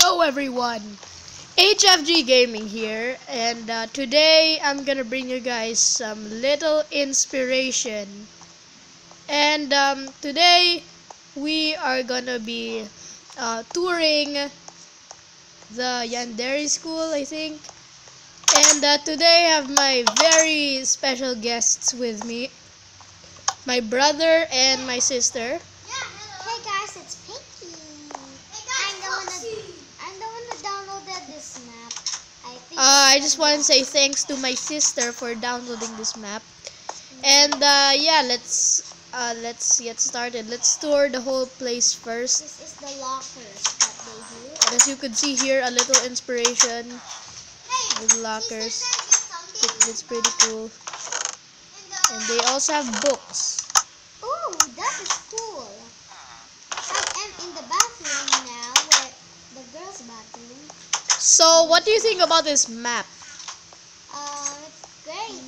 Hello everyone, HFG Gaming here, and today I'm gonna bring you guys some little inspiration. And today we are gonna be touring the Yandere School, I think. And today I have my very special guests with me, my brother and my sister. Hey guys, it's Pinky. I'm the one that downloaded this map. I just want to say thanks to my sister for downloading this map. And yeah, let's get started. Let's tour the whole place first. This is the lockers that they do. And as you can see here, a little inspiration with lockers. It's pretty cool. And they also have books. Oh, that is cool. I am in the bathroom now, where the girls' bathroom. So, what do you think about this map? It's great.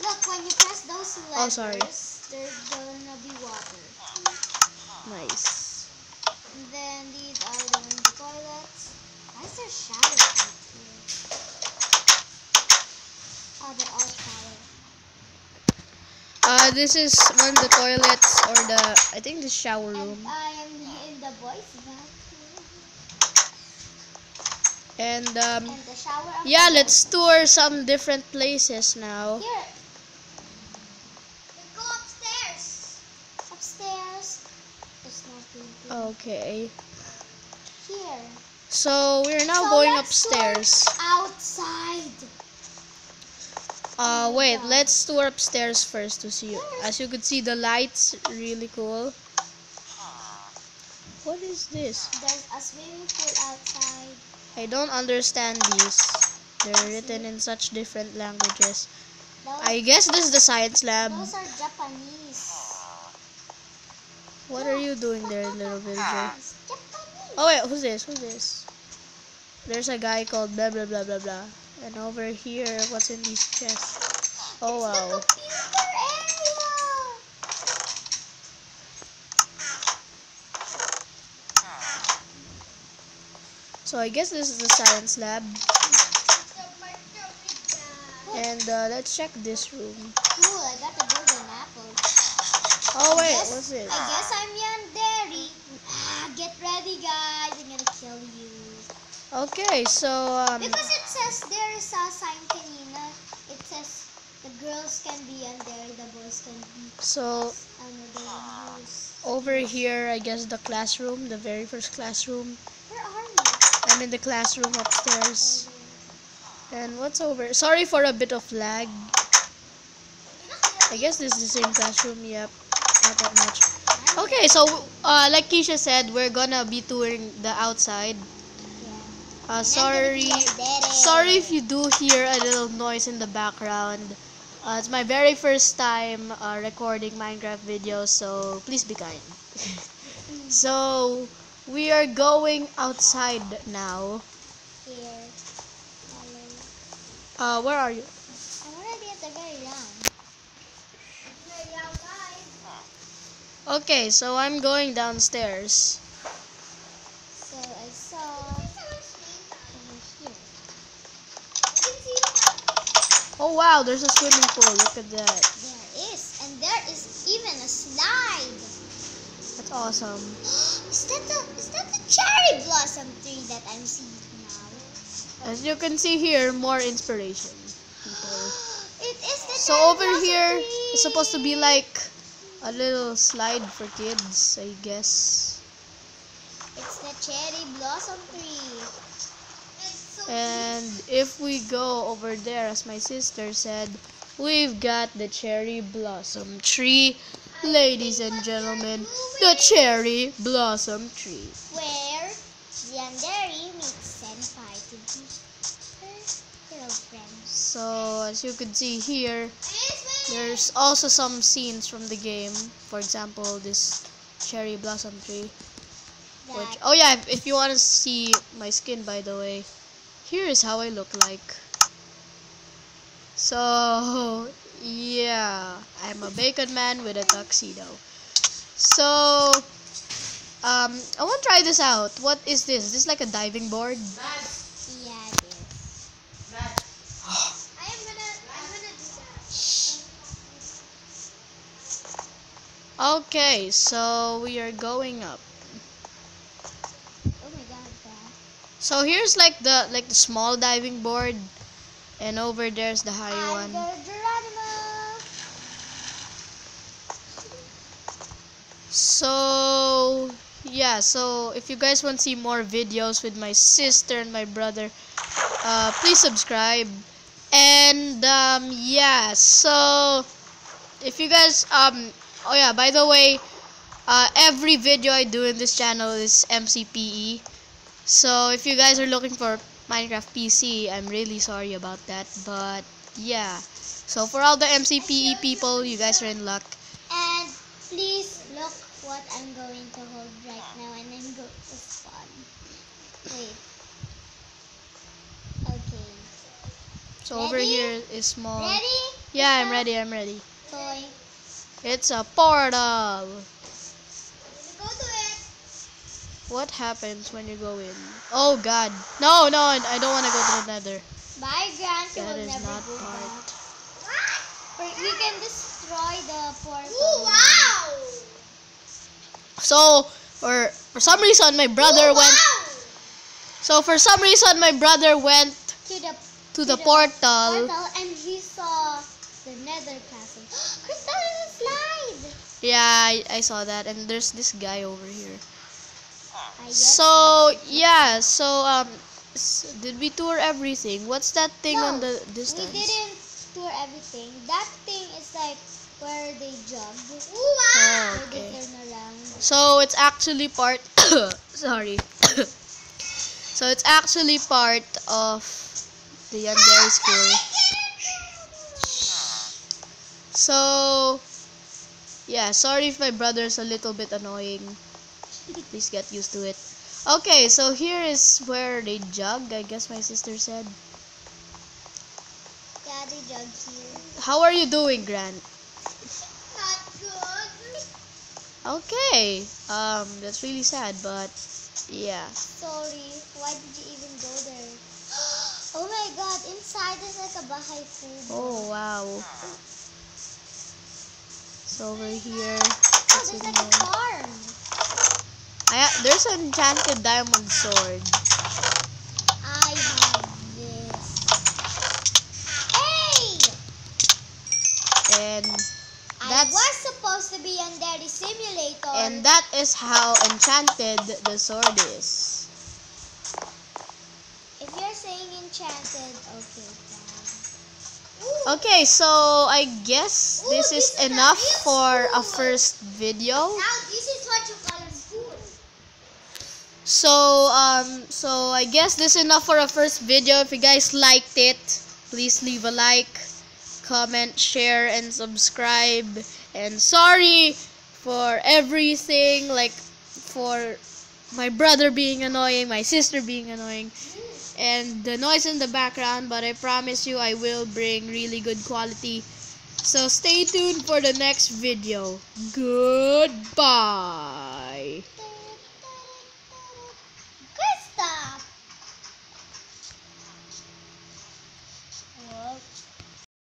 Look, when you press those levers, Oh, sorry. there's gonna be water. Nice. And then these are the toilets. Why is there shower heads here? Oh, they're all shower. This is one of the toilets, or I think the shower room. And I am in the boys' bathroom. And And the shower. yeah, let's tour some different places now. Here. Let's go upstairs. Upstairs. There's nothing. Okay. Here. So we're now So going let's tour upstairs. outside. Wait, let's tour upstairs first to see. As you can see, the lights really cool. What is this? There's a swimming pool outside. I don't understand these. They're written in such different languages. I guess this is the science lab. Those are Japanese. What are you doing there, little villager? It's Japanese. Oh wait, who's this? Who's this? There's a guy called blah blah blah blah blah. And over here, what's in these chests? Oh The wow. computer area. So I guess this is the science lab. And let's check this room. Cool, I got a golden apple. Oh wait, Yes, what's this? I guess I'm Yandere. Get ready, guys. I'm gonna kill you. Okay, so Because it says there is a sign kanina. It says the girls can be Yandere, the boys can be so another house. over here, I guess the classroom, the very first classroom. Where are you? I'm in the classroom upstairs. And what's over? Sorry for a bit of lag. I guess this is the same classroom. Yep, not that much. Okay, so like Keisha said, we're gonna be touring the outside. Sorry if you do hear a little noise in the background. It's my very first time recording Minecraft videos, so please be kind. So we are going outside now. Here. Where are you? I'm already at the very round. Very outside. Okay, so I'm going downstairs. So I saw over here. Oh wow, there's a swimming pool. Look at that. There is, and there is even a slide. That's awesome. Is that the cherry blossom tree that I'm seeing now? As you can see here, more inspiration. People. It is the So cherry over blossom here, tree. it's supposed to be like a little slide for kids, I guess. It's the cherry blossom tree. And if we go over there, as my sister said, we've got the cherry blossom tree. Ladies and gentlemen, the cherry blossom tree. Where Yandere meets Senpai to be her girlfriend. So as you can see here, there's also some scenes from the game. For example, this cherry blossom tree. Which, oh yeah, if you want to see my skin, by the way, here is how I look like. So yeah, I'm a bacon man with a tuxedo. So I want to try this out. What is this? Is this like a diving board? Yeah, it is. I'm gonna do that. Okay, so we are going up. Oh my god, Dad. So here's like the small diving board, and over there's the high I'm one. the Geronimo. So yeah, so if you guys want to see more videos with my sister and my brother, please subscribe. And yeah, so if you guys oh yeah, by the way, every video I do in this channel is MCPE. So if you guys are looking for Minecraft PC, I'm really sorry about that, but yeah. So for all the MCPE people, you guys are in luck. And please look what I'm going to hold right now, and I'm going to spawn. Wait. Okay. So over Ready? here is small. Ready? Yeah, I'm ready. I'm ready. Going. It's a portal. Go to it. What happens when you go in? Oh God! No, no, I don't want to go to the Nether. Bye, Grant. You That will is never not go part. back. We can destroy the portal. Ooh, wow! So for some reason my brother went. So for some reason my brother went To to the portal. and he saw the Nether castle. Crystal is a slide. Yeah, I saw that, and there's this guy over here. I guess So yeah, so did we tour everything? What's that thing No, on the we distance? didn't tour everything. That thing is like where they jump. Oh, Where okay. they turn around. So it's actually part. Sorry. So it's actually part of the Yandere School. So yeah, sorry if my brother's a little bit annoying. Please get used to it. Okay, so here is where they jug, I guess my sister said. Yeah, they jump here. How are you doing, Grant? Not good. Okay. That's really sad, but yeah. Sorry. Why did you even go there? Oh my god, inside is like a bahay food. Oh wow. So over here, Oh, what's there's in like a here? farm. There's an enchanted diamond sword. I have this. Hey! And I that's was supposed to be on Daddy Simulator. and that is how enchanted the sword is. If you're saying enchanted, okay, fine. Okay, so I guess this is enough for a first video. Now this is what you call a school. So I guess this is enough for a first video. If you guys liked it, please leave a like, comment, share, and subscribe. And sorry for everything, like for my brother being annoying, my sister being annoying, and the noise in the background, but I promise you I will bring really good quality. So stay tuned for the next video. Goodbye.